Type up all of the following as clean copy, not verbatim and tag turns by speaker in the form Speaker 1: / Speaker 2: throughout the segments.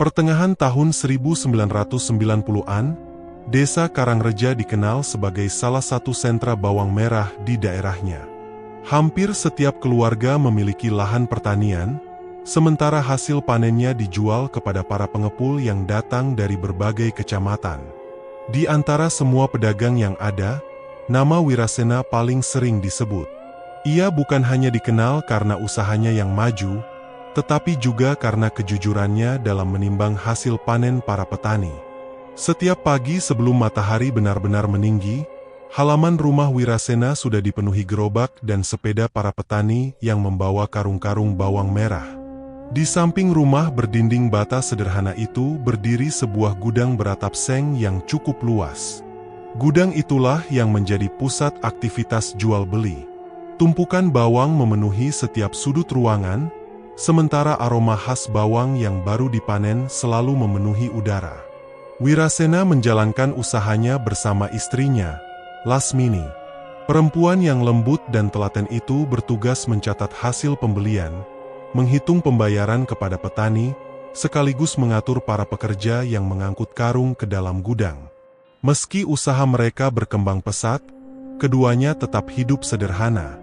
Speaker 1: Pertengahan tahun 1990-an, Desa Karangreja dikenal sebagai salah satu sentra bawang merah di daerahnya. Hampir setiap keluarga memiliki lahan pertanian, sementara hasil panennya dijual kepada para pengepul yang datang dari berbagai kecamatan. Di antara semua pedagang yang ada, nama Wirasena paling sering disebut. Ia bukan hanya dikenal karena usahanya yang maju, tetapi juga karena kejujurannya dalam menimbang hasil panen para petani. Setiap pagi sebelum matahari benar-benar meninggi, halaman rumah Wirasena sudah dipenuhi gerobak dan sepeda para petani yang membawa karung-karung bawang merah. Di samping rumah berdinding bata sederhana itu berdiri sebuah gudang beratap seng yang cukup luas. Gudang itulah yang menjadi pusat aktivitas jual-beli. Tumpukan bawang memenuhi setiap sudut ruangan, sementara aroma khas bawang yang baru dipanen selalu memenuhi udara. Wirasena menjalankan usahanya bersama istrinya, Lasmini. Perempuan yang lembut dan telaten itu bertugas mencatat hasil pembelian, menghitung pembayaran kepada petani, sekaligus mengatur para pekerja yang mengangkut karung ke dalam gudang. Meski usaha mereka berkembang pesat, keduanya tetap hidup sederhana.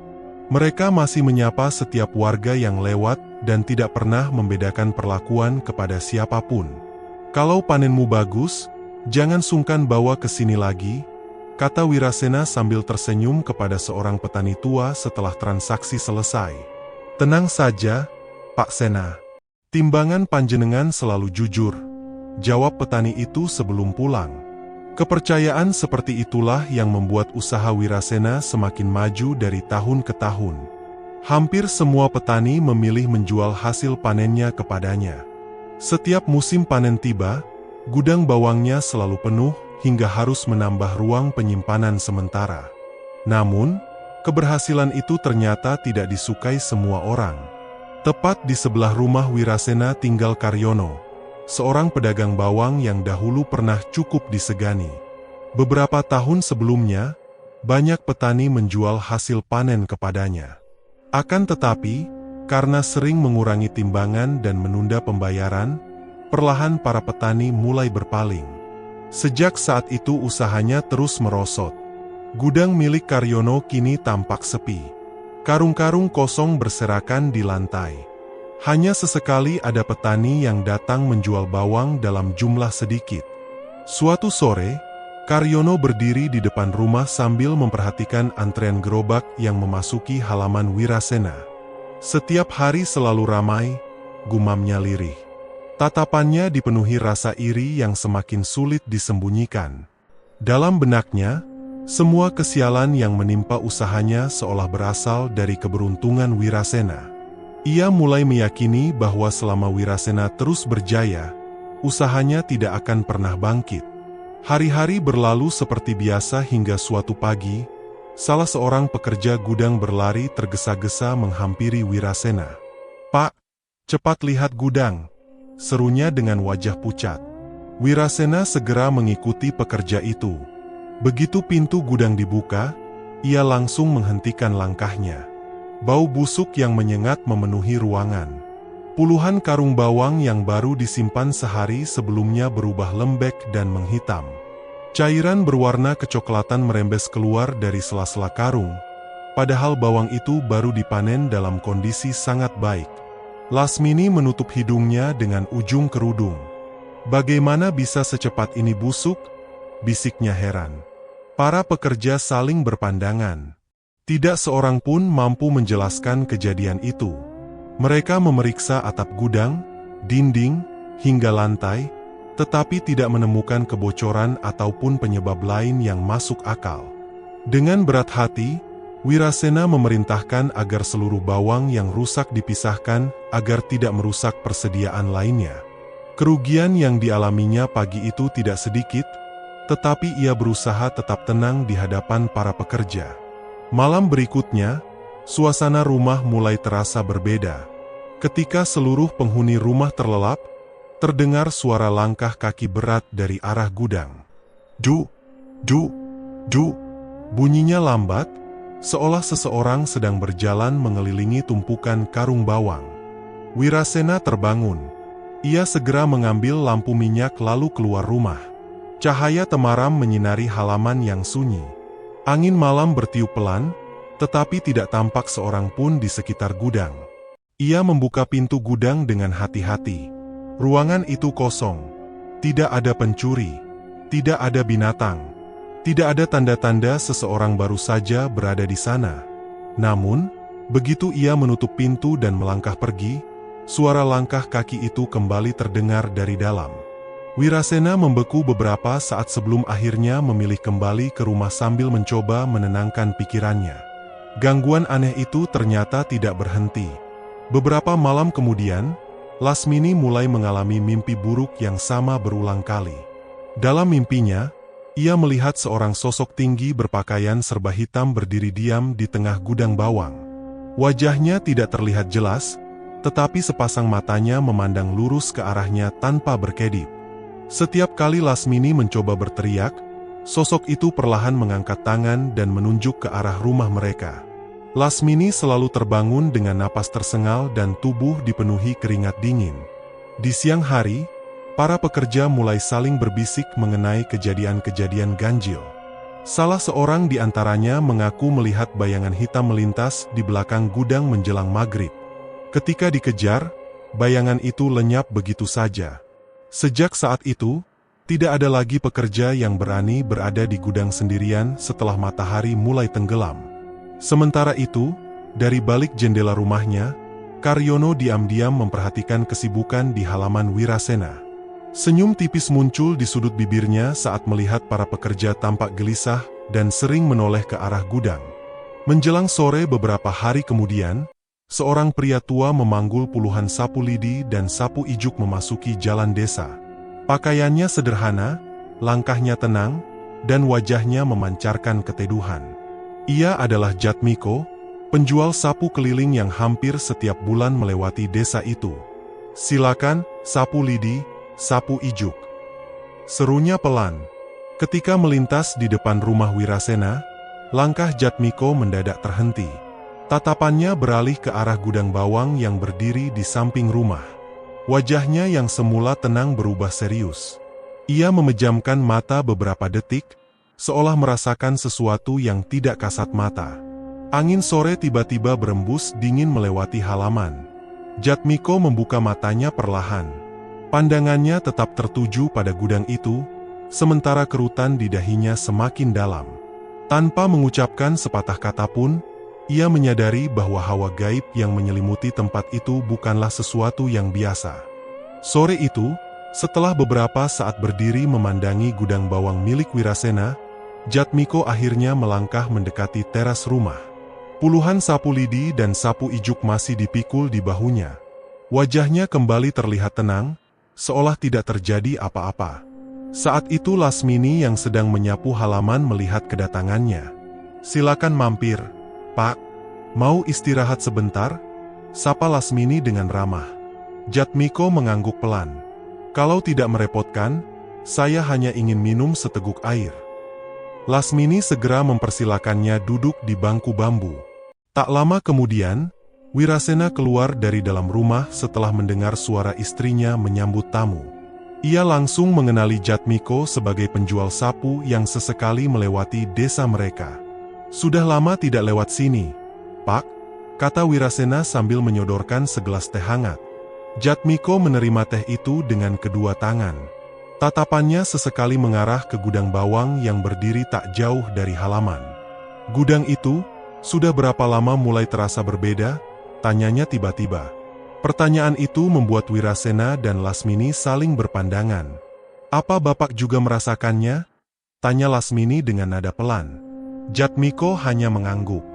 Speaker 1: Mereka masih menyapa setiap warga yang lewat dan tidak pernah membedakan perlakuan kepada siapapun. "Kalau panenmu bagus, jangan sungkan bawa ke sini lagi," kata Wirasena sambil tersenyum kepada seorang petani tua setelah transaksi selesai. "Tenang saja, Pak Sena. Timbangan panjenengan selalu jujur," jawab petani itu sebelum pulang. Kepercayaan seperti itulah yang membuat usaha Wirasena semakin maju dari tahun ke tahun. Hampir semua petani memilih menjual hasil panennya kepadanya. Setiap musim panen tiba, gudang bawangnya selalu penuh hingga harus menambah ruang penyimpanan sementara. Namun, keberhasilan itu ternyata tidak disukai semua orang. Tepat di sebelah rumah Wirasena tinggal Karyono, seorang pedagang bawang yang dahulu pernah cukup disegani. Beberapa tahun sebelumnya, banyak petani menjual hasil panen kepadanya. Akan tetapi, karena sering mengurangi timbangan dan menunda pembayaran, perlahan para petani mulai berpaling. Sejak saat itu usahanya terus merosot. Gudang milik Karyono kini tampak sepi. Karung-karung kosong berserakan di lantai. Hanya sesekali ada petani yang datang menjual bawang dalam jumlah sedikit. Suatu sore, Karyono berdiri di depan rumah sambil memperhatikan antrean gerobak yang memasuki halaman Wirasena. "Setiap hari selalu ramai," gumamnya lirih. Tatapannya dipenuhi rasa iri yang semakin sulit disembunyikan. Dalam benaknya, semua kesialan yang menimpa usahanya seolah berasal dari keberuntungan Wirasena. Ia mulai meyakini bahwa selama Wirasena terus berjaya, usahanya tidak akan pernah bangkit. Hari-hari berlalu seperti biasa hingga suatu pagi, salah seorang pekerja gudang berlari tergesa-gesa menghampiri Wirasena. "Pak, cepat lihat gudang," serunya dengan wajah pucat. Wirasena segera mengikuti pekerja itu. Begitu pintu gudang dibuka, ia langsung menghentikan langkahnya. Bau busuk yang menyengat memenuhi ruangan. Puluhan karung bawang yang baru disimpan sehari sebelumnya berubah lembek dan menghitam. Cairan berwarna kecoklatan merembes keluar dari sela-sela karung, padahal bawang itu baru dipanen dalam kondisi sangat baik. Lasmini menutup hidungnya dengan ujung kerudung. "Bagaimana bisa secepat ini busuk?" bisiknya heran. Para pekerja saling berpandangan. Tidak seorang pun mampu menjelaskan kejadian itu. Mereka memeriksa atap gudang, dinding, hingga lantai, tetapi tidak menemukan kebocoran ataupun penyebab lain yang masuk akal. Dengan berat hati, Wirasena memerintahkan agar seluruh bawang yang rusak dipisahkan agar tidak merusak persediaan lainnya. Kerugian yang dialaminya pagi itu tidak sedikit, tetapi ia berusaha tetap tenang di hadapan para pekerja. Malam berikutnya, suasana rumah mulai terasa berbeda. Ketika seluruh penghuni rumah terlelap, terdengar suara langkah kaki berat dari arah gudang. "Du, du, du," bunyinya lambat, seolah seseorang sedang berjalan mengelilingi tumpukan karung bawang. Wirasena terbangun. Ia segera mengambil lampu minyak lalu keluar rumah. Cahaya temaram menyinari halaman yang sunyi. Angin malam bertiup pelan, tetapi tidak tampak seorang pun di sekitar gudang. Ia membuka pintu gudang dengan hati-hati. Ruangan itu kosong. Tidak ada pencuri. Tidak ada binatang. Tidak ada tanda-tanda seseorang baru saja berada di sana. Namun, begitu ia menutup pintu dan melangkah pergi, suara langkah kaki itu kembali terdengar dari dalam. Wirasena membeku beberapa saat sebelum akhirnya memilih kembali ke rumah sambil mencoba menenangkan pikirannya. Gangguan aneh itu ternyata tidak berhenti. Beberapa malam kemudian, Lasmini mulai mengalami mimpi buruk yang sama berulang kali. Dalam mimpinya, ia melihat seorang sosok tinggi berpakaian serba hitam berdiri diam di tengah gudang bawang. Wajahnya tidak terlihat jelas, tetapi sepasang matanya memandang lurus ke arahnya tanpa berkedip. Setiap kali Lasmini mencoba berteriak, sosok itu perlahan mengangkat tangan dan menunjuk ke arah rumah mereka. Lasmini selalu terbangun dengan napas tersengal dan tubuh dipenuhi keringat dingin. Di siang hari, para pekerja mulai saling berbisik mengenai kejadian-kejadian ganjil. Salah seorang di antaranya mengaku melihat bayangan hitam melintas di belakang gudang menjelang maghrib. Ketika dikejar, bayangan itu lenyap begitu saja. Sejak saat itu, tidak ada lagi pekerja yang berani berada di gudang sendirian setelah matahari mulai tenggelam. Sementara itu, dari balik jendela rumahnya, Karyono diam-diam memperhatikan kesibukan di halaman Wirasena. Senyum tipis muncul di sudut bibirnya saat melihat para pekerja tampak gelisah dan sering menoleh ke arah gudang. Menjelang sore beberapa hari kemudian, seorang pria tua memanggul puluhan sapu lidi dan sapu ijuk memasuki jalan desa. Pakaiannya sederhana, langkahnya tenang, dan wajahnya memancarkan keteduhan. Ia adalah Jatmiko, penjual sapu keliling yang hampir setiap bulan melewati desa itu. "Silakan, sapu lidi, sapu ijuk," serunya pelan. Ketika melintas di depan rumah Wirasena, langkah Jatmiko mendadak terhenti. Tatapannya beralih ke arah gudang bawang yang berdiri di samping rumah. Wajahnya yang semula tenang berubah serius. Ia memejamkan mata beberapa detik, seolah merasakan sesuatu yang tidak kasat mata. Angin sore tiba-tiba berembus dingin melewati halaman. Jatmiko membuka matanya perlahan. Pandangannya tetap tertuju pada gudang itu, sementara kerutan di dahinya semakin dalam. Tanpa mengucapkan sepatah kata pun, ia menyadari bahwa hawa gaib yang menyelimuti tempat itu bukanlah sesuatu yang biasa. Sore itu, setelah beberapa saat berdiri memandangi gudang bawang milik Wirasena, Jatmiko akhirnya melangkah mendekati teras rumah. Puluhan sapu lidi dan sapu ijuk masih dipikul di bahunya. Wajahnya kembali terlihat tenang, seolah tidak terjadi apa-apa. Saat itu Lasmini yang sedang menyapu halaman melihat kedatangannya. "Silakan mampir, Pak. Mau istirahat sebentar?" sapa Lasmini dengan ramah. Jatmiko mengangguk pelan. "Kalau tidak merepotkan, saya hanya ingin minum seteguk air." Lasmini segera mempersilakannya duduk di bangku bambu. Tak lama kemudian, Wirasena keluar dari dalam rumah setelah mendengar suara istrinya menyambut tamu. Ia langsung mengenali Jatmiko sebagai penjual sapu yang sesekali melewati desa mereka. "Sudah lama tidak lewat sini, Pak," kata Wirasena sambil menyodorkan segelas teh hangat. Jatmiko menerima teh itu dengan kedua tangan. Tatapannya sesekali mengarah ke gudang bawang yang berdiri tak jauh dari halaman. "Gudang itu, sudah berapa lama mulai terasa berbeda?" tanyanya tiba-tiba. Pertanyaan itu membuat Wirasena dan Lasmini saling berpandangan. "Apa Bapak juga merasakannya?" tanya Lasmini dengan nada pelan. Jatmiko hanya mengangguk.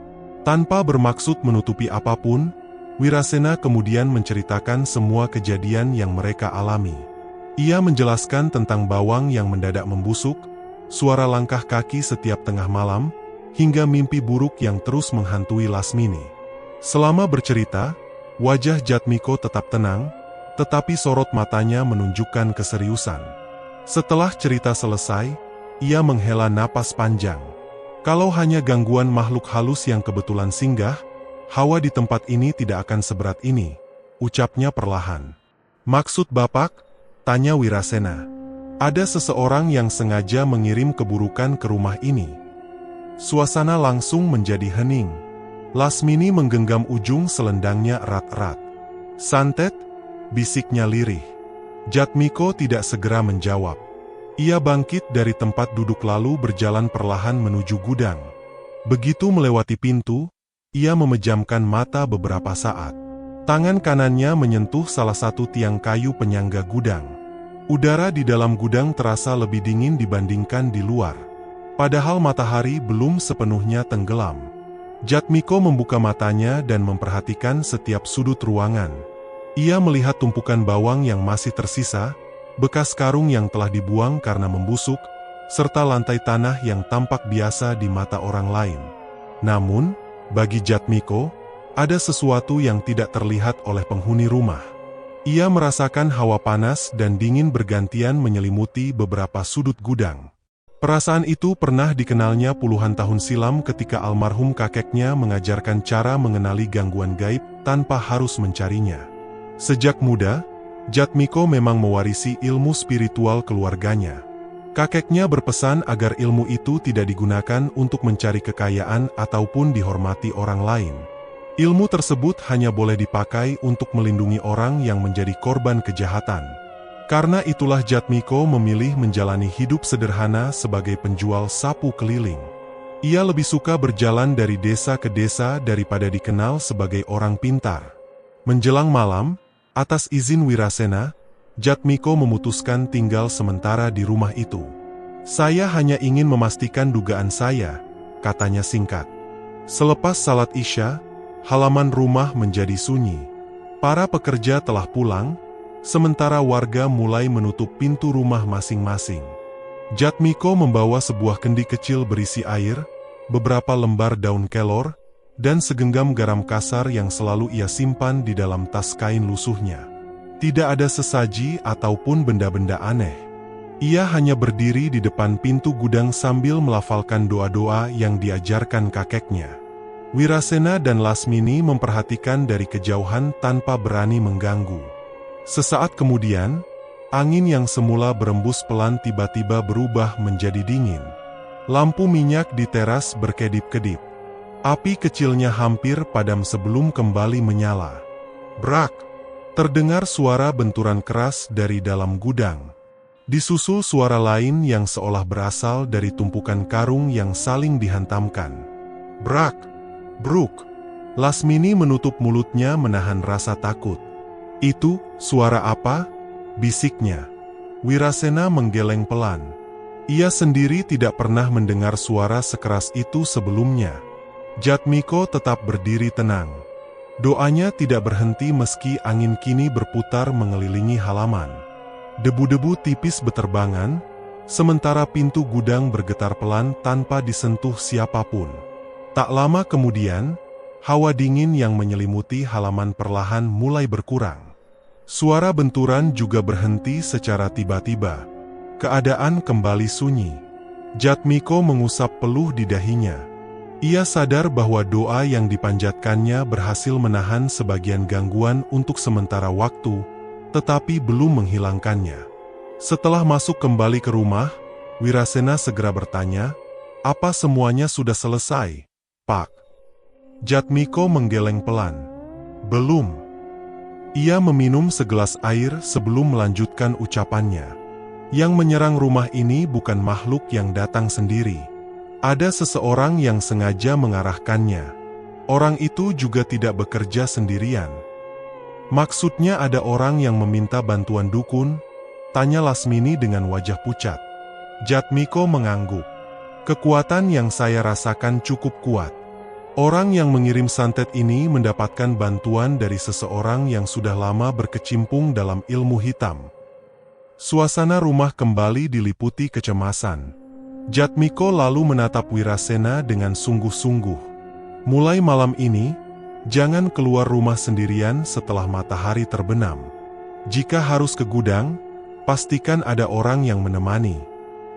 Speaker 1: Tanpa bermaksud menutupi apapun, Wirasena kemudian menceritakan semua kejadian yang mereka alami. Ia menjelaskan tentang bawang yang mendadak membusuk, suara langkah kaki setiap tengah malam, hingga mimpi buruk yang terus menghantui Lasmini. Selama bercerita, wajah Jatmiko tetap tenang, tetapi sorot matanya menunjukkan keseriusan. Setelah cerita selesai, ia menghela napas panjang. Kalau hanya gangguan makhluk halus yang kebetulan singgah, hawa di tempat ini tidak akan seberat ini, ucapnya perlahan. Maksud Bapak? Tanya Wirasena. Ada seseorang yang sengaja mengirim keburukan ke rumah ini. Suasana langsung menjadi hening. Lasmini menggenggam ujung selendangnya erat-erat. Santet, bisiknya lirih. Jatmiko tidak segera menjawab. Ia bangkit dari tempat duduk lalu berjalan perlahan menuju gudang. Begitu melewati pintu, ia memejamkan mata beberapa saat. Tangan kanannya menyentuh salah satu tiang kayu penyangga gudang. Udara di dalam gudang terasa lebih dingin dibandingkan di luar. Padahal matahari belum sepenuhnya tenggelam. Jatmiko membuka matanya dan memperhatikan setiap sudut ruangan. Ia melihat tumpukan bawang yang masih tersisa, bekas karung yang telah dibuang karena membusuk, serta lantai tanah yang tampak biasa di mata orang lain. Namun, bagi Jatmiko, ada sesuatu yang tidak terlihat oleh penghuni rumah. Ia merasakan hawa panas dan dingin bergantian menyelimuti beberapa sudut gudang. Perasaan itu pernah dikenalnya puluhan tahun silam ketika almarhum kakeknya mengajarkan cara mengenali gangguan gaib tanpa harus mencarinya. Sejak muda, Jatmiko memang mewarisi ilmu spiritual keluarganya. Kakeknya berpesan agar ilmu itu tidak digunakan untuk mencari kekayaan ataupun dihormati orang lain. Ilmu tersebut hanya boleh dipakai untuk melindungi orang yang menjadi korban kejahatan. Karena itulah Jatmiko memilih menjalani hidup sederhana sebagai penjual sapu keliling. Ia lebih suka berjalan dari desa ke desa daripada dikenal sebagai orang pintar. Menjelang malam, atas izin Wirasena, Jatmiko memutuskan tinggal sementara di rumah itu. "Saya hanya ingin memastikan dugaan saya," katanya singkat. Selepas salat Isya, halaman rumah menjadi sunyi. Para pekerja telah pulang, sementara warga mulai menutup pintu rumah masing-masing. Jatmiko membawa sebuah kendi kecil berisi air, beberapa lembar daun kelor, dan segenggam garam kasar yang selalu ia simpan di dalam tas kain lusuhnya. Tidak ada sesaji ataupun benda-benda aneh. Ia hanya berdiri di depan pintu gudang sambil melafalkan doa-doa yang diajarkan kakeknya. Wirasena dan Lasmini memperhatikan dari kejauhan tanpa berani mengganggu. Sesaat kemudian, angin yang semula berembus pelan tiba-tiba berubah menjadi dingin. Lampu minyak di teras berkedip-kedip. Api kecilnya hampir padam sebelum kembali menyala. Brak! Terdengar suara benturan keras dari dalam gudang. Disusul suara lain yang seolah berasal dari tumpukan karung yang saling dihantamkan. Brak! Bruk! Lasmini menutup mulutnya menahan rasa takut. "Itu, suara apa?" bisiknya. Wirasena menggeleng pelan. Ia sendiri tidak pernah mendengar suara sekeras itu sebelumnya. Jatmiko tetap berdiri tenang. Doanya tidak berhenti meski angin kini berputar mengelilingi halaman. Debu-debu tipis beterbangan, sementara pintu gudang bergetar pelan tanpa disentuh siapapun. Tak lama kemudian, hawa dingin yang menyelimuti halaman perlahan mulai berkurang. Suara benturan juga berhenti secara tiba-tiba. Keadaan kembali sunyi. Jatmiko mengusap peluh di dahinya. Ia sadar bahwa doa yang dipanjatkannya berhasil menahan sebagian gangguan untuk sementara waktu, tetapi belum menghilangkannya. Setelah masuk kembali ke rumah, Wirasena segera bertanya, "Apa semuanya sudah selesai, Pak?" Jatmiko menggeleng pelan. "Belum." Ia meminum segelas air sebelum melanjutkan ucapannya. Yang menyerang rumah ini bukan makhluk yang datang sendiri. Ada seseorang yang sengaja mengarahkannya. Orang itu juga tidak bekerja sendirian. "Maksudnya ada orang yang meminta bantuan dukun?" tanya Lasmini dengan wajah pucat. Jatmiko mengangguk. "Kekuatan yang saya rasakan cukup kuat. Orang yang mengirim santet ini mendapatkan bantuan dari seseorang yang sudah lama berkecimpung dalam ilmu hitam." Suasana rumah kembali diliputi kecemasan. Jatmiko lalu menatap Wirasena dengan sungguh-sungguh. "Mulai malam ini, jangan keluar rumah sendirian setelah matahari terbenam. Jika harus ke gudang, pastikan ada orang yang menemani.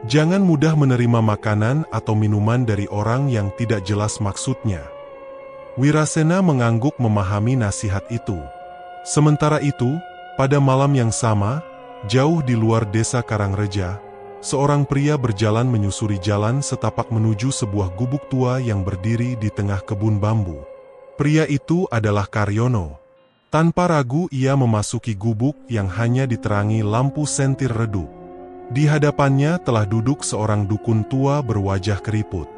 Speaker 1: Jangan mudah menerima makanan atau minuman dari orang yang tidak jelas maksudnya." Wirasena mengangguk memahami nasihat itu. Sementara itu, Pada malam yang sama, jauh di luar desa Karangreja, seorang pria berjalan menyusuri jalan setapak menuju sebuah gubuk tua yang berdiri di tengah kebun bambu. Pria itu adalah Karyono. Tanpa ragu ia memasuki gubuk yang hanya diterangi lampu sentir redup. Di hadapannya telah duduk seorang dukun tua berwajah keriput.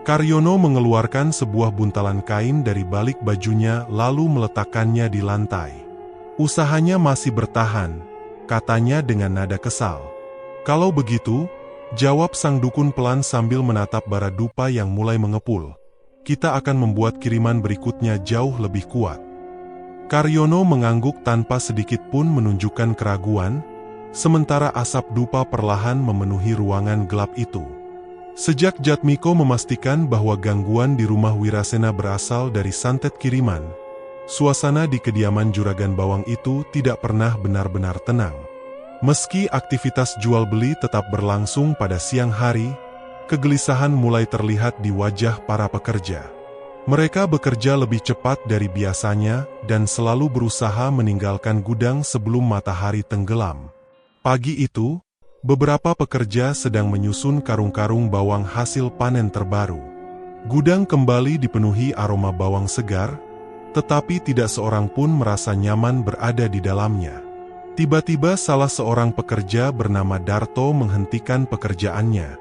Speaker 1: Karyono mengeluarkan sebuah buntalan kain dari balik bajunya lalu meletakkannya di lantai. Usahanya masih bertahan, katanya dengan nada kesal. Kalau begitu, jawab sang dukun pelan sambil menatap bara dupa yang mulai mengepul. Kita akan membuat kiriman berikutnya jauh lebih kuat. Karyono mengangguk tanpa sedikit pun menunjukkan keraguan, sementara asap dupa perlahan memenuhi ruangan gelap itu. Sejak Jatmiko memastikan bahwa gangguan di rumah Wirasena berasal dari santet kiriman, suasana di kediaman Juragan Bawang itu tidak pernah benar-benar tenang. Meski aktivitas jual-beli tetap berlangsung pada siang hari, kegelisahan mulai terlihat di wajah para pekerja. Mereka bekerja lebih cepat dari biasanya dan selalu berusaha meninggalkan gudang sebelum matahari tenggelam. Pagi itu, beberapa pekerja sedang menyusun karung-karung bawang hasil panen terbaru. Gudang kembali dipenuhi aroma bawang segar, tetapi tidak seorang pun merasa nyaman berada di dalamnya. Tiba-tiba salah seorang pekerja bernama Darto menghentikan pekerjaannya.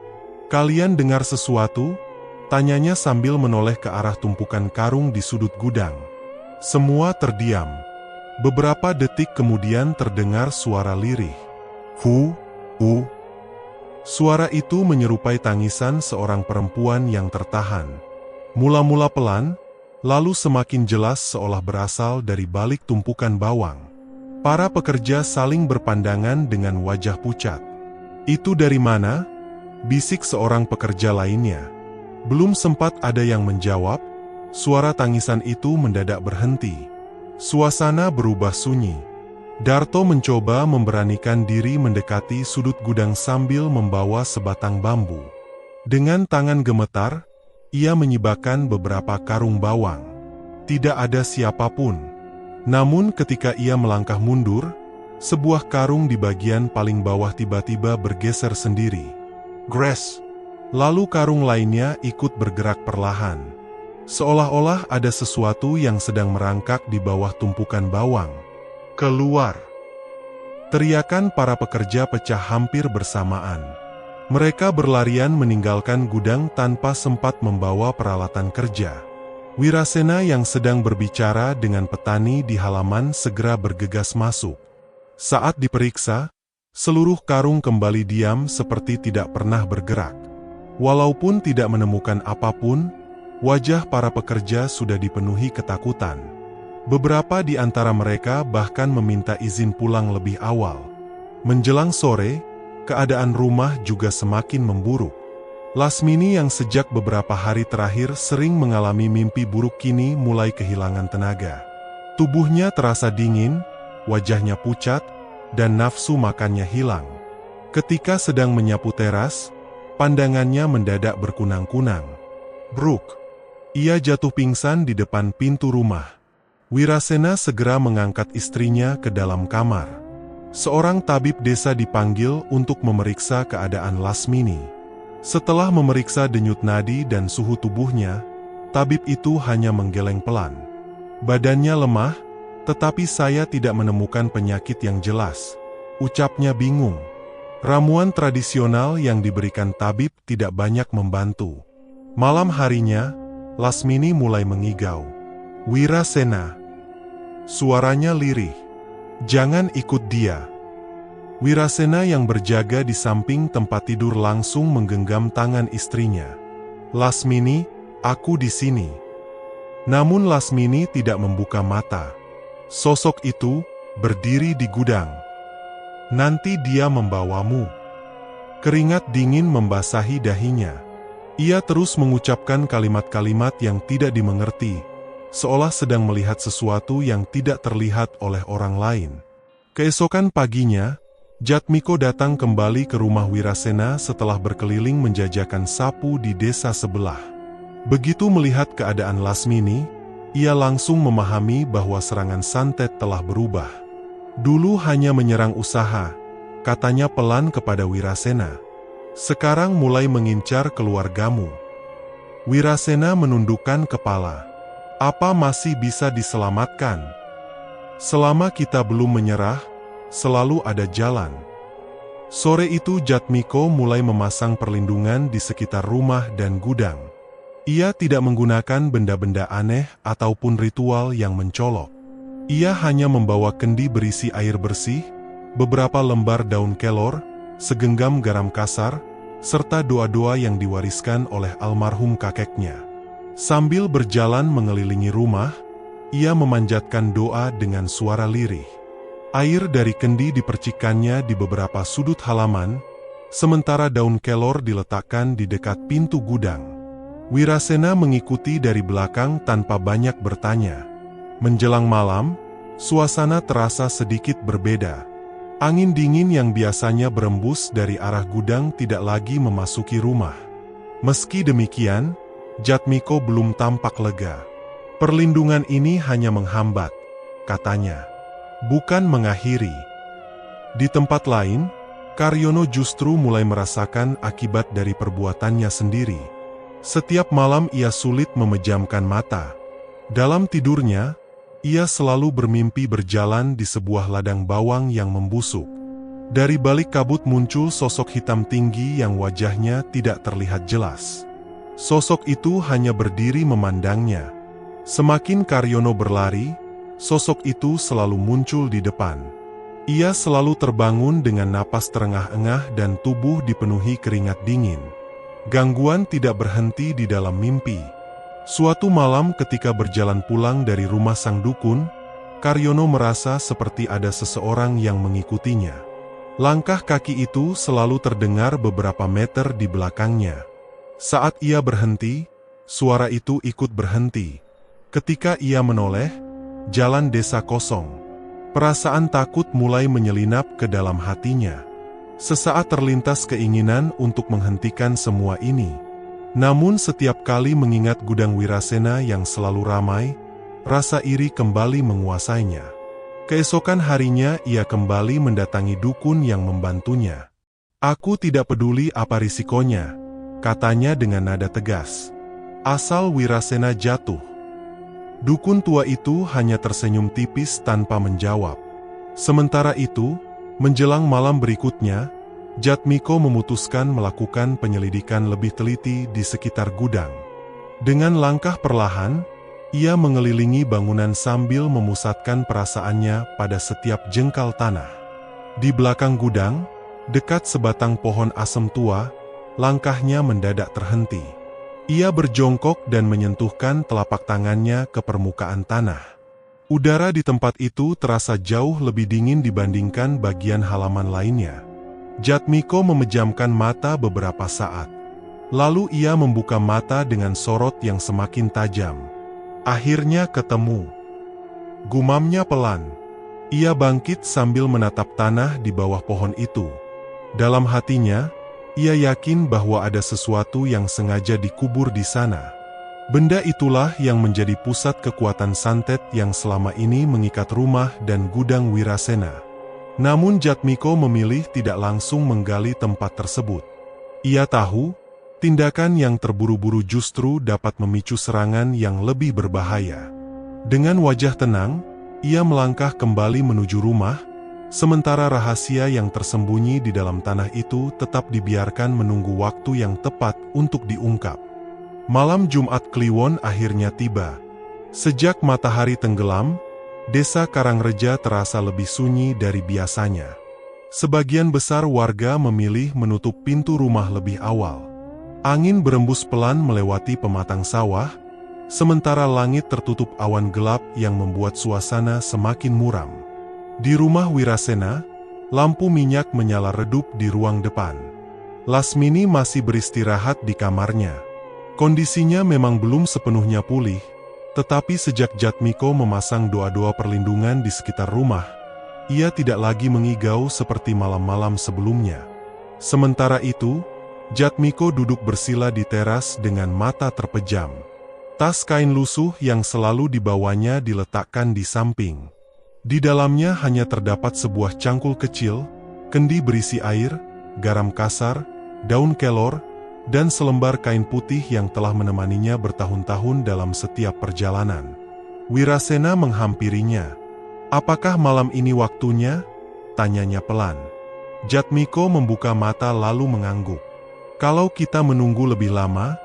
Speaker 1: "Kalian dengar sesuatu?" tanyanya sambil menoleh ke arah tumpukan karung di sudut gudang. Semua terdiam. Beberapa detik kemudian terdengar suara lirih. Hu. Suara itu menyerupai tangisan seorang perempuan yang tertahan. Mula-mula pelan, lalu semakin jelas seolah berasal dari balik tumpukan bawang. Para pekerja saling berpandangan dengan wajah pucat. "Itu dari mana?" bisik seorang pekerja lainnya. Belum sempat ada yang menjawab, suara tangisan itu mendadak berhenti. Suasana berubah sunyi. Darto mencoba memberanikan diri mendekati sudut gudang sambil membawa sebatang bambu. Dengan tangan gemetar, ia menyibakkan beberapa karung bawang. Tidak ada siapapun. Namun ketika ia melangkah mundur, sebuah karung di bagian paling bawah tiba-tiba bergeser sendiri. Gres! Lalu karung lainnya ikut bergerak perlahan. Seolah-olah ada sesuatu yang sedang merangkak di bawah tumpukan bawang. "Keluar!" Teriakan para pekerja pecah hampir bersamaan. Mereka berlarian meninggalkan gudang tanpa sempat membawa peralatan kerja. Wirasena yang sedang berbicara dengan petani di halaman segera bergegas masuk. Saat diperiksa, seluruh karung kembali diam seperti tidak pernah bergerak. Walaupun tidak menemukan apapun, wajah para pekerja sudah dipenuhi ketakutan. Beberapa di antara mereka bahkan meminta izin pulang lebih awal. Menjelang sore, keadaan rumah juga semakin memburuk. Lasmini yang sejak beberapa hari terakhir sering mengalami mimpi buruk kini mulai kehilangan tenaga. Tubuhnya terasa dingin, wajahnya pucat, dan nafsu makannya hilang. Ketika sedang menyapu teras, pandangannya mendadak berkunang-kunang. Bruk! Ia jatuh pingsan di depan pintu rumah. Wirasena segera mengangkat istrinya ke dalam kamar. Seorang tabib desa dipanggil untuk memeriksa keadaan Lasmini. Setelah memeriksa denyut nadi dan suhu tubuhnya, tabib itu hanya menggeleng pelan. "Badannya lemah, tetapi saya tidak menemukan penyakit yang jelas," ucapnya bingung. Ramuan tradisional yang diberikan tabib tidak banyak membantu. Malam harinya, Lasmini mulai mengigau. "Wirasena!" Suaranya lirih. "Jangan ikut dia." Wirasena yang berjaga di samping tempat tidur langsung menggenggam tangan istrinya. "Lasmini, aku di sini." Namun Lasmini tidak membuka mata. Sosok itu berdiri di gudang. "Nanti dia membawamu." Keringat dingin membasahi dahinya. Ia terus mengucapkan kalimat-kalimat yang tidak dimengerti, seolah sedang melihat sesuatu yang tidak terlihat oleh orang lain. Keesokan paginya, Jatmiko datang kembali ke rumah Wirasena setelah berkeliling menjajakan sapu di desa sebelah. Begitu melihat keadaan Lasmini, ia langsung memahami bahwa serangan santet telah berubah. Dulu hanya menyerang usaha, katanya pelan kepada Wirasena. Sekarang mulai mengincar keluargamu. Wirasena menundukkan kepala. Apa masih bisa diselamatkan? Selama kita belum menyerah, selalu ada jalan. Sore itu Jatmiko mulai memasang perlindungan di sekitar rumah dan gudang. Ia tidak menggunakan benda-benda aneh ataupun ritual yang mencolok. Ia hanya membawa kendi berisi air bersih, beberapa lembar daun kelor, segenggam garam kasar, serta doa-doa yang diwariskan oleh almarhum kakeknya. Sambil berjalan mengelilingi rumah, ia memanjatkan doa dengan suara lirih. Air dari kendi dipercikannya di beberapa sudut halaman, sementara daun kelor diletakkan di dekat pintu gudang. Wirasena mengikuti dari belakang tanpa banyak bertanya. Menjelang malam, suasana terasa sedikit berbeda. Angin dingin yang biasanya berembus dari arah gudang tidak lagi memasuki rumah. Meski demikian, Jatmiko belum tampak lega. Perlindungan ini hanya menghambat, katanya, bukan mengakhiri. Di tempat lain, Karyono justru mulai merasakan akibat dari perbuatannya sendiri. Setiap malam ia sulit memejamkan mata. Dalam tidurnya, ia selalu bermimpi berjalan di sebuah ladang bawang yang membusuk. Dari balik kabut muncul sosok hitam tinggi yang wajahnya tidak terlihat jelas. Sosok itu hanya berdiri memandangnya. Semakin Karyono berlari, sosok itu selalu muncul di depan. Ia selalu terbangun dengan napas terengah-engah dan tubuh dipenuhi keringat dingin. Gangguan tidak berhenti di dalam mimpi. Suatu malam ketika berjalan pulang dari rumah sang dukun, Karyono merasa seperti ada seseorang yang mengikutinya. Langkah kaki itu selalu terdengar beberapa meter di belakangnya. Saat ia berhenti, suara itu ikut berhenti. Ketika ia menoleh, jalan desa kosong. Perasaan takut mulai menyelinap ke dalam hatinya. Sesaat terlintas keinginan untuk menghentikan semua ini. Namun setiap kali mengingat gudang Wirasena yang selalu ramai, rasa iri kembali menguasainya. Keesokan harinya ia kembali mendatangi dukun yang membantunya. "Aku tidak peduli apa risikonya," katanya dengan nada tegas. "Asal Wirasena jatuh." Dukun tua itu hanya tersenyum tipis tanpa menjawab. Sementara itu, menjelang malam berikutnya, Jatmiko memutuskan melakukan penyelidikan lebih teliti di sekitar gudang. Dengan langkah perlahan, ia mengelilingi bangunan sambil memusatkan perasaannya pada setiap jengkal tanah. Di belakang gudang, dekat sebatang pohon asem tua, langkahnya mendadak terhenti. Ia berjongkok dan menyentuhkan telapak tangannya ke permukaan tanah. Udara di tempat itu terasa jauh lebih dingin dibandingkan bagian halaman lainnya. Jatmiko memejamkan mata beberapa saat. Lalu ia membuka mata dengan sorot yang semakin tajam. "Akhirnya ketemu," gumamnya pelan. Ia bangkit sambil menatap tanah di bawah pohon itu. Dalam hatinya, ia yakin bahwa ada sesuatu yang sengaja dikubur di sana. Benda itulah yang menjadi pusat kekuatan santet yang selama ini mengikat rumah dan gudang Wirasena. Namun Jatmiko memilih tidak langsung menggali tempat tersebut. Ia tahu, tindakan yang terburu-buru justru dapat memicu serangan yang lebih berbahaya. Dengan wajah tenang, ia melangkah kembali menuju rumah, sementara rahasia yang tersembunyi di dalam tanah itu tetap dibiarkan menunggu waktu yang tepat untuk diungkap. Malam Jumat Kliwon akhirnya tiba. Sejak matahari tenggelam, desa Karangreja terasa lebih sunyi dari biasanya. Sebagian besar warga memilih menutup pintu rumah lebih awal. Angin berembus pelan melewati pematang sawah, sementara langit tertutup awan gelap yang membuat suasana semakin muram. Di rumah Wirasena, lampu minyak menyala redup di ruang depan. Lasmini masih beristirahat di kamarnya. Kondisinya memang belum sepenuhnya pulih, tetapi sejak Jatmiko memasang doa-doa perlindungan di sekitar rumah, ia tidak lagi mengigau seperti malam-malam sebelumnya. Sementara itu, Jatmiko duduk bersila di teras dengan mata terpejam. Tas kain lusuh yang selalu dibawanya diletakkan di samping. Di dalamnya hanya terdapat sebuah cangkul kecil, kendi berisi air, garam kasar, daun kelor, dan selembar kain putih yang telah menemaninya bertahun-tahun dalam setiap perjalanan. Wirasena menghampirinya. "Apakah malam ini waktunya?" tanyanya pelan. Jatmiko membuka mata lalu mengangguk. "Kalau kita menunggu lebih lama,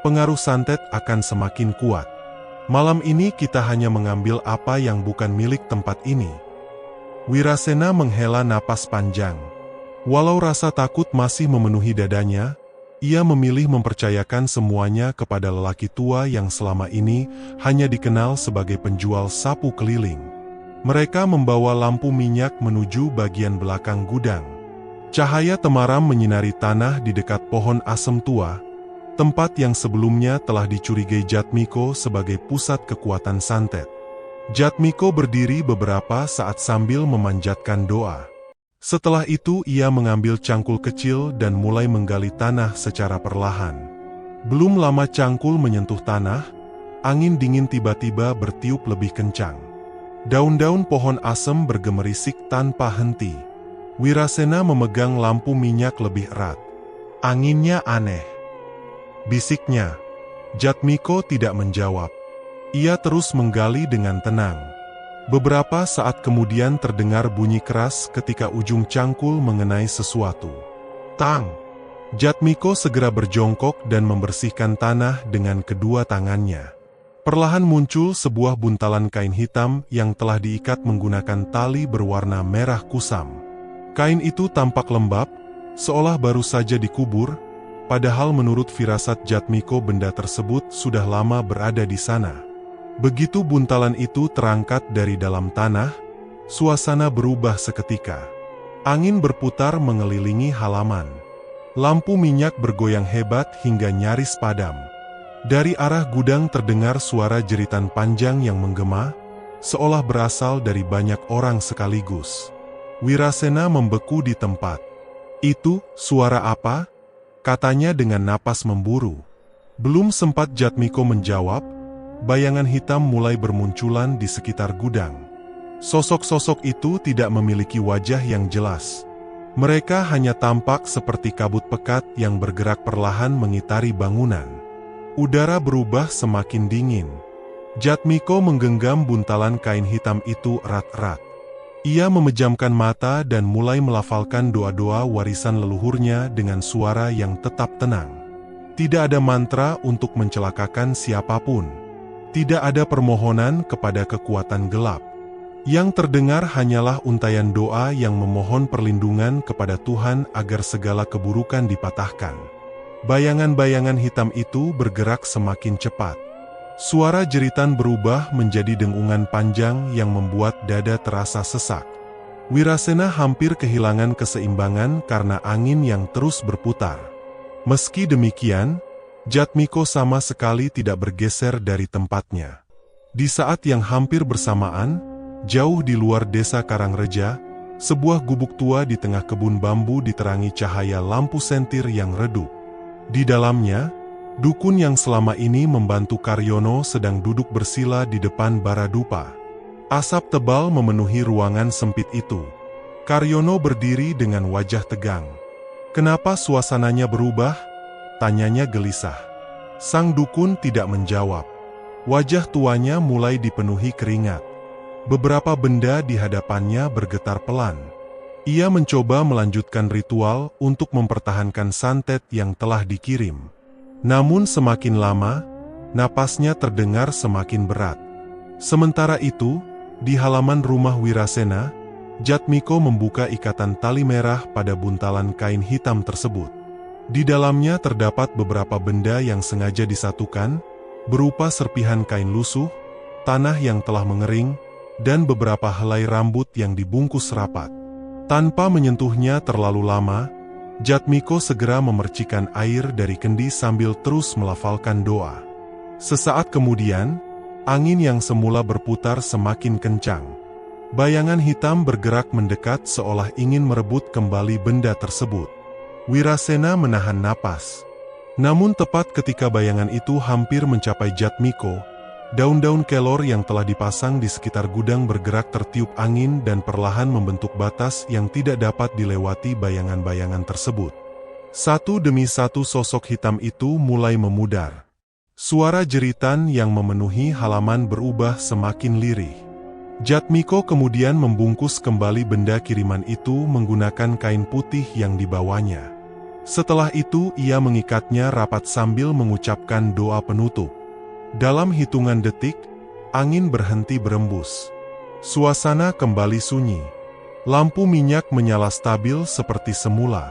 Speaker 1: pengaruh santet akan semakin kuat. Malam ini kita hanya mengambil apa yang bukan milik tempat ini." Wirasena menghela napas panjang. Walau rasa takut masih memenuhi dadanya, ia memilih mempercayakan semuanya kepada lelaki tua yang selama ini hanya dikenal sebagai penjual sapu keliling. Mereka membawa lampu minyak menuju bagian belakang gudang. Cahaya temaram menyinari tanah di dekat pohon asem tua, tempat yang sebelumnya telah dicurigai Jatmiko sebagai pusat kekuatan santet. Jatmiko berdiri beberapa saat sambil memanjatkan doa. Setelah itu ia mengambil cangkul kecil dan mulai menggali tanah secara perlahan. Belum lama cangkul menyentuh tanah, angin dingin tiba-tiba bertiup lebih kencang. Daun-daun pohon asem bergemerisik tanpa henti. Wirasena memegang lampu minyak lebih erat. "Anginnya aneh," bisiknya. Jatmiko tidak menjawab. Ia terus menggali dengan tenang. Beberapa saat kemudian terdengar bunyi keras ketika ujung cangkul mengenai sesuatu. "Tang!" Jatmiko segera berjongkok dan membersihkan tanah dengan kedua tangannya. Perlahan muncul sebuah buntalan kain hitam yang telah diikat menggunakan tali berwarna merah kusam. Kain itu tampak lembab, seolah baru saja dikubur, padahal menurut firasat Jatmiko benda tersebut sudah lama berada di sana. Begitu buntalan itu terangkat dari dalam tanah, suasana berubah seketika. Angin berputar mengelilingi halaman. Lampu minyak bergoyang hebat hingga nyaris padam. Dari arah gudang terdengar suara jeritan panjang yang menggema, seolah berasal dari banyak orang sekaligus. Wirasena membeku di tempat. "Itu suara apa?" katanya dengan napas memburu. Belum sempat Jatmiko menjawab, bayangan hitam mulai bermunculan di sekitar gudang. Sosok-sosok itu tidak memiliki wajah yang jelas. Mereka hanya tampak seperti kabut pekat yang bergerak perlahan mengitari bangunan. Udara berubah semakin dingin. Jatmiko menggenggam buntalan kain hitam itu erat-erat. Ia memejamkan mata dan mulai melafalkan doa-doa warisan leluhurnya dengan suara yang tetap tenang. Tidak ada mantra untuk mencelakakan siapapun. Tidak ada permohonan kepada kekuatan gelap. Yang terdengar hanyalah untayan doa yang memohon perlindungan kepada Tuhan agar segala keburukan dipatahkan. Bayangan-bayangan hitam itu bergerak semakin cepat. Suara jeritan berubah menjadi dengungan panjang yang membuat dada terasa sesak. Wirasena hampir kehilangan keseimbangan karena angin yang terus berputar. Meski demikian, Jatmiko sama sekali tidak bergeser dari tempatnya. Di saat yang hampir bersamaan, jauh di luar desa Karangreja, sebuah gubuk tua di tengah kebun bambu diterangi cahaya lampu sentir yang redup. Di dalamnya, dukun yang selama ini membantu Karyono sedang duduk bersila di depan bara dupa. Asap tebal memenuhi ruangan sempit itu. Karyono berdiri dengan wajah tegang. "Kenapa suasananya berubah?" tanyanya gelisah. Sang dukun tidak menjawab. Wajah tuanya mulai dipenuhi keringat. Beberapa benda di hadapannya bergetar pelan. Ia mencoba melanjutkan ritual untuk mempertahankan santet yang telah dikirim. Namun semakin lama, napasnya terdengar semakin berat. Sementara itu, di halaman rumah Wirasena, Jatmiko membuka ikatan tali merah pada buntalan kain hitam tersebut. Di dalamnya terdapat beberapa benda yang sengaja disatukan, berupa serpihan kain lusuh, tanah yang telah mengering, dan beberapa helai rambut yang dibungkus rapat. Tanpa menyentuhnya terlalu lama, Jatmiko segera memercikan air dari kendi sambil terus melafalkan doa. Sesaat kemudian, angin yang semula berputar semakin kencang. Bayangan hitam bergerak mendekat seolah ingin merebut kembali benda tersebut. Wirasena menahan napas. Namun tepat ketika bayangan itu hampir mencapai Jatmiko, Daun-daun kelor yang telah dipasang di sekitar gudang bergerak tertiup angin dan perlahan membentuk batas yang tidak dapat dilewati bayangan-bayangan tersebut. Satu demi satu sosok hitam itu mulai memudar. Suara jeritan yang memenuhi halaman berubah semakin lirih. Jatmiko kemudian membungkus kembali benda kiriman itu menggunakan kain putih yang dibawanya. Setelah itu ia mengikatnya rapat sambil mengucapkan doa penutup. Dalam hitungan detik, angin berhenti berembus. Suasana kembali sunyi. Lampu minyak menyala stabil seperti semula.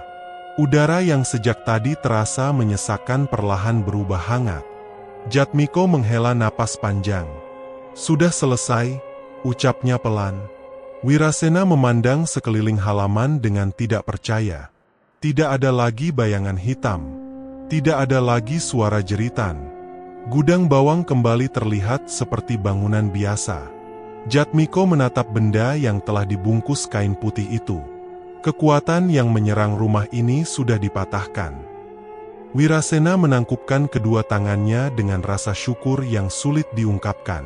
Speaker 1: Udara yang sejak tadi terasa menyesakkan perlahan berubah hangat. Jatmiko menghela napas panjang. Sudah selesai, ucapnya pelan. Wirasena memandang sekeliling halaman dengan tidak percaya. Tidak ada lagi bayangan hitam. Tidak ada lagi suara jeritan. Gudang bawang kembali terlihat seperti bangunan biasa. Jatmiko menatap benda yang telah dibungkus kain putih itu. Kekuatan yang menyerang rumah ini sudah dipatahkan. Wirasena menangkupkan kedua tangannya dengan rasa syukur yang sulit diungkapkan.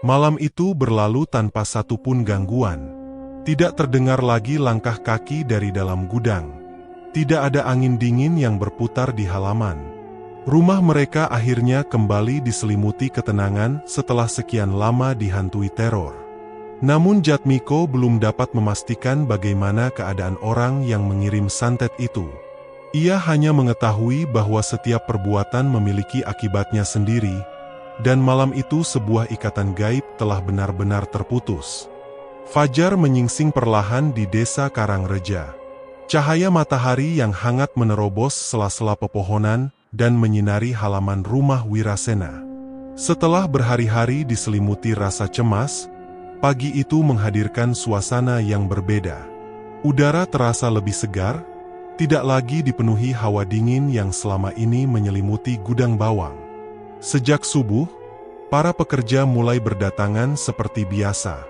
Speaker 1: Malam itu berlalu tanpa satupun gangguan. Tidak terdengar lagi langkah kaki dari dalam gudang. Tidak ada angin dingin yang berputar di halaman. Rumah mereka akhirnya kembali diselimuti ketenangan setelah sekian lama dihantui teror. Namun Jatmiko belum dapat memastikan bagaimana keadaan orang yang mengirim santet itu. Ia hanya mengetahui bahwa setiap perbuatan memiliki akibatnya sendiri, dan malam itu sebuah ikatan gaib telah benar-benar terputus. Fajar menyingsing perlahan di desa Karangreja. Cahaya matahari yang hangat menerobos sela-sela pepohonan dan menyinari halaman rumah Wirasena. Setelah berhari-hari diselimuti rasa cemas, pagi itu menghadirkan suasana yang berbeda. Udara terasa lebih segar, tidak lagi dipenuhi hawa dingin yang selama ini menyelimuti gudang bawang. Sejak subuh, para pekerja mulai berdatangan seperti biasa.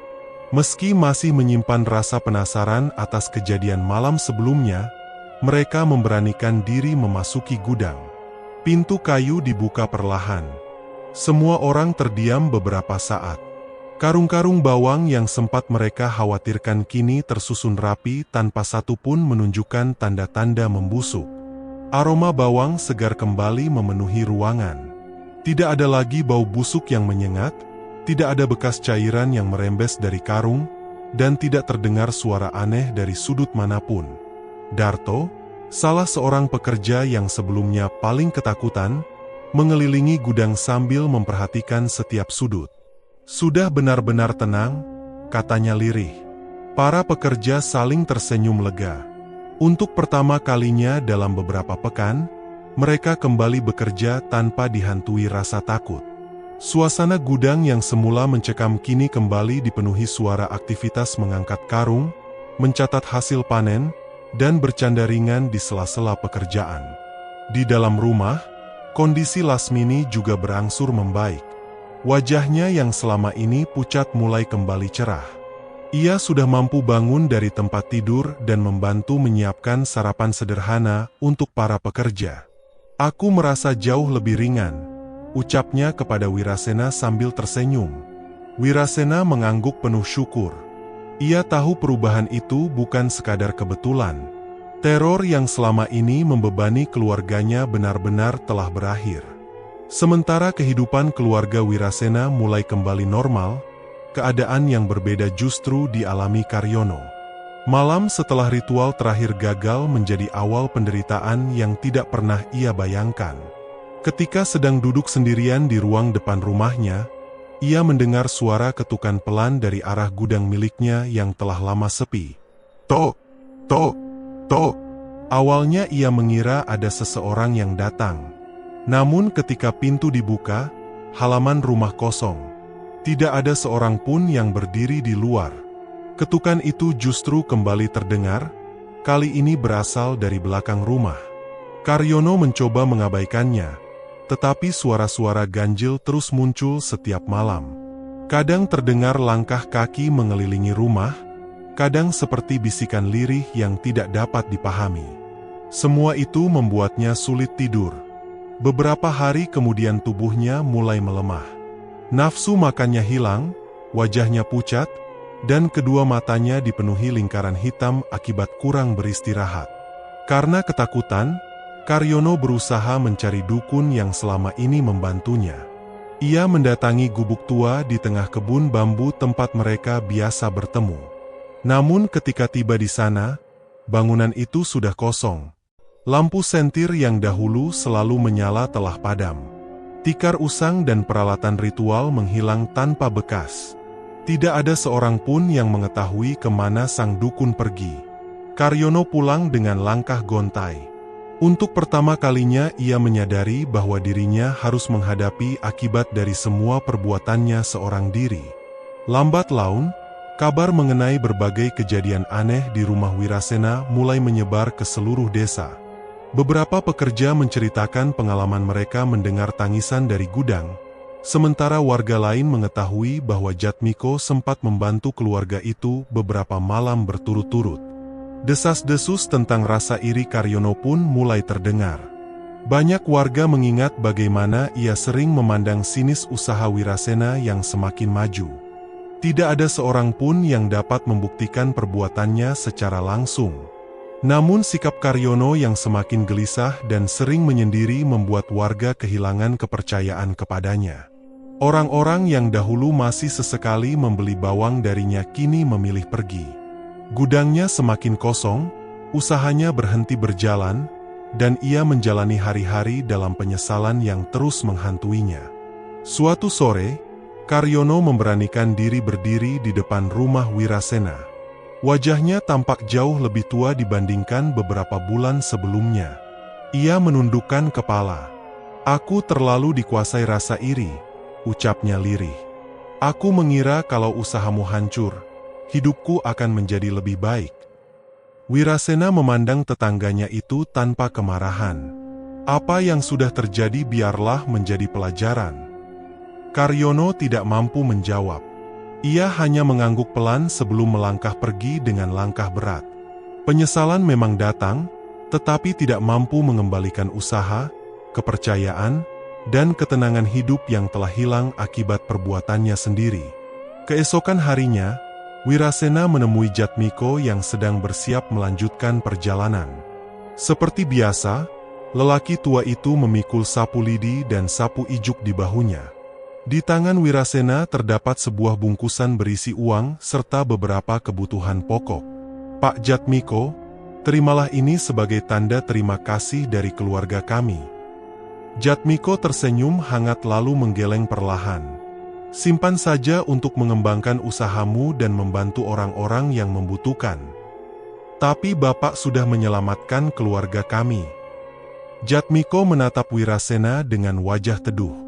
Speaker 1: Meski masih menyimpan rasa penasaran atas kejadian malam sebelumnya, mereka memberanikan diri memasuki gudang. Pintu kayu dibuka perlahan. Semua orang terdiam beberapa saat. Karung-karung bawang yang sempat mereka khawatirkan kini tersusun rapi tanpa satupun menunjukkan tanda-tanda membusuk. Aroma bawang segar kembali memenuhi ruangan. Tidak ada lagi bau busuk yang menyengat, tidak ada bekas cairan yang merembes dari karung, dan tidak terdengar suara aneh dari sudut manapun. Darto, salah seorang pekerja yang sebelumnya paling ketakutan, mengelilingi gudang sambil memperhatikan setiap sudut. Sudah benar-benar tenang, katanya lirih. Para pekerja saling tersenyum lega. Untuk pertama kalinya dalam beberapa pekan, mereka kembali bekerja tanpa dihantui rasa takut. Suasana gudang yang semula mencekam kini kembali dipenuhi suara aktivitas mengangkat karung, mencatat hasil panen, dan bercanda ringan di sela-sela pekerjaan. Di dalam rumah, kondisi Lasmini juga berangsur membaik. Wajahnya yang selama ini pucat mulai kembali cerah. Ia sudah mampu bangun dari tempat tidur dan membantu menyiapkan sarapan sederhana untuk para pekerja. Aku merasa jauh lebih ringan, ucapnya kepada Wirasena sambil tersenyum. Wirasena mengangguk penuh syukur. Ia tahu perubahan itu bukan sekadar kebetulan. Teror yang selama ini membebani keluarganya benar-benar telah berakhir. Sementara kehidupan keluarga Wirasena mulai kembali normal, keadaan yang berbeda justru dialami Karyono. Malam setelah ritual terakhir gagal menjadi awal penderitaan yang tidak pernah ia bayangkan. Ketika sedang duduk sendirian di ruang depan rumahnya, ia mendengar suara ketukan pelan dari arah gudang miliknya yang telah lama sepi. Tok, tok, tok. Awalnya ia mengira ada seseorang yang datang. Namun ketika pintu dibuka, halaman rumah kosong. Tidak ada seorang pun yang berdiri di luar. Ketukan itu justru kembali terdengar, kali ini berasal dari belakang rumah. Karyono mencoba mengabaikannya, tetapi suara-suara ganjil terus muncul setiap malam. Kadang terdengar langkah kaki mengelilingi rumah, kadang seperti bisikan lirih yang tidak dapat dipahami. Semua itu membuatnya sulit tidur. Beberapa hari kemudian tubuhnya mulai melemah. Nafsu makannya hilang, wajahnya pucat, dan kedua matanya dipenuhi lingkaran hitam akibat kurang beristirahat. Karena ketakutan, Karyono berusaha mencari dukun yang selama ini membantunya. Ia mendatangi gubuk tua di tengah kebun bambu tempat mereka biasa bertemu. Namun ketika tiba di sana, bangunan itu sudah kosong. Lampu sentir yang dahulu selalu menyala telah padam. Tikar usang dan peralatan ritual menghilang tanpa bekas. Tidak ada seorang pun yang mengetahui kemana sang dukun pergi. Karyono pulang dengan langkah gontai. Untuk pertama kalinya ia menyadari bahwa dirinya harus menghadapi akibat dari semua perbuatannya seorang diri. Lambat laun, kabar mengenai berbagai kejadian aneh di rumah Wirasena mulai menyebar ke seluruh desa. Beberapa pekerja menceritakan pengalaman mereka mendengar tangisan dari gudang, sementara warga lain mengetahui bahwa Jatmiko sempat membantu keluarga itu beberapa malam berturut-turut. Desas-desus tentang rasa iri Karyono pun mulai terdengar. Banyak warga mengingat bagaimana ia sering memandang sinis usaha Wirasena yang semakin maju. Tidak ada seorang pun yang dapat membuktikan perbuatannya secara langsung. Namun sikap Karyono yang semakin gelisah dan sering menyendiri membuat warga kehilangan kepercayaan kepadanya. Orang-orang yang dahulu masih sesekali membeli bawang darinya kini memilih pergi. Gudangnya semakin kosong, usahanya berhenti berjalan, dan ia menjalani hari-hari dalam penyesalan yang terus menghantuinya. Suatu sore, Karyono memberanikan diri berdiri di depan rumah Wirasena. Wajahnya tampak jauh lebih tua dibandingkan beberapa bulan sebelumnya. Ia menundukkan kepala. "Aku terlalu dikuasai rasa iri," ucapnya lirih. "Aku mengira kalau usahamu hancur, hidupku akan menjadi lebih baik." Wirasena memandang tetangganya itu tanpa kemarahan. "Apa yang sudah terjadi biarlah menjadi pelajaran." Karyono tidak mampu menjawab. Ia hanya mengangguk pelan sebelum melangkah pergi dengan langkah berat. Penyesalan memang datang, tetapi tidak mampu mengembalikan usaha, kepercayaan, dan ketenangan hidup yang telah hilang akibat perbuatannya sendiri. Keesokan harinya, Wirasena menemui Jatmiko yang sedang bersiap melanjutkan perjalanan. Seperti biasa, lelaki tua itu memikul sapu lidi dan sapu ijuk di bahunya. Di tangan Wirasena terdapat sebuah bungkusan berisi uang serta beberapa kebutuhan pokok. "Pak Jatmiko, terimalah ini sebagai tanda terima kasih dari keluarga kami." Jatmiko tersenyum hangat lalu menggeleng perlahan. "Simpan saja untuk mengembangkan usahamu dan membantu orang-orang yang membutuhkan. Tapi Bapak sudah menyelamatkan keluarga kami." Jatmiko menatap Wirasena dengan wajah teduh.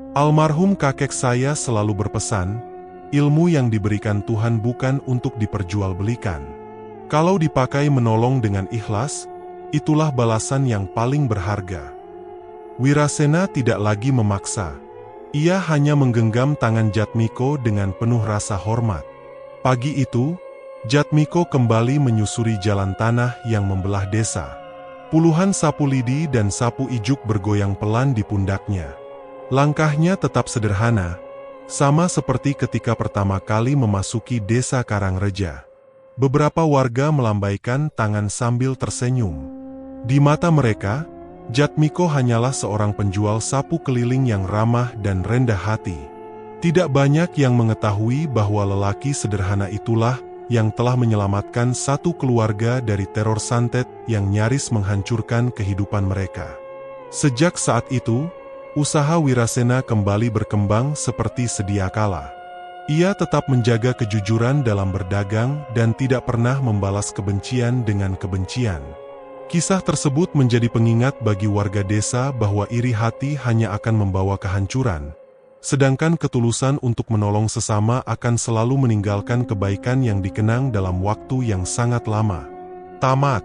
Speaker 1: "Almarhum kakek saya selalu berpesan, ilmu yang diberikan Tuhan bukan untuk diperjualbelikan. Kalau dipakai menolong dengan ikhlas, itulah balasan yang paling berharga." Wirasena tidak lagi memaksa. Ia hanya menggenggam tangan Jatmiko dengan penuh rasa hormat. Pagi itu, Jatmiko kembali menyusuri jalan tanah yang membelah desa. Puluhan sapu lidi dan sapu ijuk bergoyang pelan di pundaknya. Langkahnya tetap sederhana, sama seperti ketika pertama kali memasuki desa Karangreja. Beberapa warga melambaikan tangan sambil tersenyum. Di mata mereka, Jatmiko hanyalah seorang penjual sapu keliling yang ramah dan rendah hati. Tidak banyak yang mengetahui bahwa lelaki sederhana itulah yang telah menyelamatkan satu keluarga dari teror santet yang nyaris menghancurkan kehidupan mereka. Sejak saat itu, usaha Wirasena kembali berkembang seperti sedia kala. Ia tetap menjaga kejujuran dalam berdagang dan tidak pernah membalas kebencian dengan kebencian. Kisah tersebut menjadi pengingat bagi warga desa bahwa iri hati hanya akan membawa kehancuran, sedangkan ketulusan untuk menolong sesama akan selalu meninggalkan kebaikan yang dikenang dalam waktu yang sangat lama. Tamat.